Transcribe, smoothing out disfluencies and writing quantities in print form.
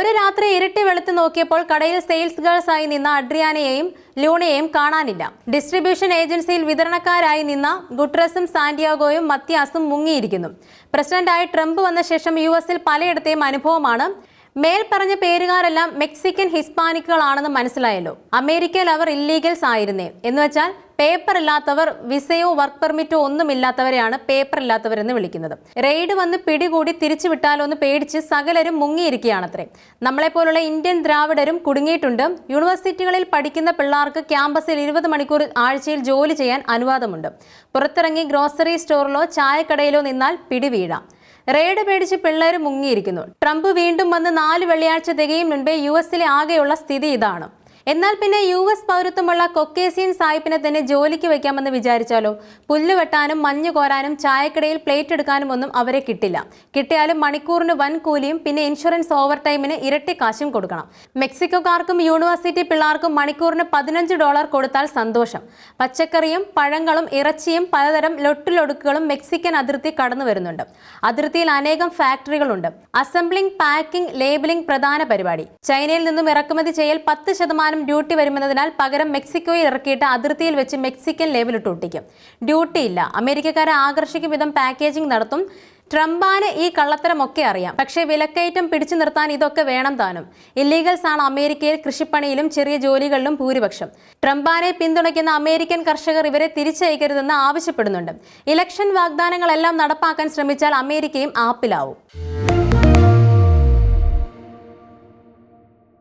ഒരു രാത്രി ഇരട്ടി വെളുത്ത് നോക്കിയപ്പോൾ കടയിൽ സെയിൽസ് ഗേൾസ് ആയി നിന്ന അഡ്രിയാനയെയും ലൂണയെയും കാണാനില്ല. ഡിസ്ട്രിബ്യൂഷൻ ഏജൻസിയിൽ വിതരണക്കാരായി നിന്ന ഗുട്രസും സാന്റിയാഗോയും മത്യാസും മുങ്ങിയിരിക്കുന്നു. പ്രസിഡന്റായി ട്രംപ് വന്ന ശേഷം യുഎസിൽ പലയിടത്തെയും അനുഭവമാണ്. മേൽപ്പറഞ്ഞ പേരുകാരെല്ലാം മെക്സിക്കൻ ഹിസ്പാനിക്കുകളാണെന്ന് മനസ്സിലായല്ലോ. അമേരിക്കയിൽ അവർ ഇല്ലീഗൽസ് ആയിരുന്നേ. എന്നുവെച്ചാൽ പേപ്പർ ഇല്ലാത്തവർ, വിസയോ വർക്ക് പെർമിറ്റോ ഒന്നുമില്ലാത്തവരെയാണ് പേപ്പർ ഇല്ലാത്തവരെന്ന് വിളിക്കുന്നത്. റെയ്ഡ് വന്ന് പിടികൂടി തിരിച്ചു വിട്ടാലോ എന്ന് പേടിച്ച് സകലരും മുങ്ങിയിരിക്കുകയാണത്രേ. നമ്മളെപ്പോലുള്ള ഇന്ത്യൻ ദ്രാവിഡരും കുടുങ്ങിയിട്ടുണ്ട്. യൂണിവേഴ്സിറ്റികളിൽ പഠിക്കുന്ന പിള്ളേർക്ക് ക്യാമ്പസിൽ 20 മണിക്കൂർ ആഴ്ചയിൽ ജോലി ചെയ്യാൻ അനുവാദമുണ്ട്. പുറത്തിറങ്ങി ഗ്രോസറി സ്റ്റോറിലോ ചായക്കടയിലോ നിന്നാൽ പിടിവീഴാം. റെയ്ഡ് പേടിച്ച് പിള്ളേർ മുങ്ങിയിരിക്കുന്നു. ട്രംപ് വീണ്ടും വന്ന് 4 വെള്ളിയാഴ്ച തികയും മുൻപേ യുഎസിലെ ആകെയുള്ള സ്ഥിതി ഇതാണ്. എന്നാൽ പിന്നെ US പൗരത്വമുള്ള കൊക്കേസിയൻ സായിപ്പിനെ തന്നെ ജോലിക്ക് വയ്ക്കാമെന്ന് വിചാരിച്ചാലോ? പുല്ല് വെട്ടാനും മഞ്ഞ് കോരാനും ചായക്കടയിൽ പ്ലേറ്റ് എടുക്കാനും ഒന്നും അവരെ കിട്ടില്ല. കിട്ടിയാലും മണിക്കൂറിന് വൻ കൂലിയും പിന്നെ ഇൻഷുറൻസ് ഓവർ ടൈമിന് ഇരട്ടി കാശും കൊടുക്കണം. മെക്സിക്കോക്കാർക്കും യൂണിവേഴ്സിറ്റി പിള്ളേർക്കും മണിക്കൂറിന് $15 കൊടുത്താൽ സന്തോഷം. പച്ചക്കറിയും പഴങ്ങളും ഇറച്ചിയും പലതരം ലൊട്ടിലൊടുക്കുകളും മെക്സിക്കൻ അതിർത്തി കടന്നു വരുന്നുണ്ട്. അതിർത്തിയിൽ അനേകം ഫാക്ടറികളുണ്ട്. അസംബ്ലിംഗ്, പാക്കിംഗ്, ലേബലിംഗ് പ്രധാന പരിപാടി. ചൈനയിൽ നിന്നും ഇറക്കുമതി ചെയ്യൽ 10% ഡ്യൂട്ടി വരുന്നതിനാൽ പകരം മെക്സിക്കോയിൽ ഇറക്കിയിട്ട് അതിർത്തിയിൽ വെച്ച് മെക്സിക്കൻ ലേബലിട്ട് ഒട്ടിക്കും. ഡ്യൂട്ടി ഇല്ല. അമേരിക്കക്കാരെ ആകർഷിക്കും വിധം പാക്കേജിംഗ് നടത്തും. ട്രംപാന് ഈ കള്ളത്തരമൊക്കെ അറിയാം. പക്ഷേ വിലക്കയറ്റം പിടിച്ചു നിർത്താൻ ഇതൊക്കെ വേണം താനും. ഇല്ലീഗൽസ് ആണ് അമേരിക്കയിൽ കൃഷിപ്പണിയിലും ചെറിയ ജോലികളിലും ഭൂരിപക്ഷം. ട്രംപാനെ പിന്തുണയ്ക്കുന്ന അമേരിക്കൻ കർഷകർ ഇവരെ തിരിച്ചയക്കരുതെന്ന് ആവശ്യപ്പെടുന്നുണ്ട്. ഇലക്ഷൻ വാഗ്ദാനങ്ങളെല്ലാം നടപ്പാക്കാൻ ശ്രമിച്ചാൽ അമേരിക്കയും ആപ്പിലാവും.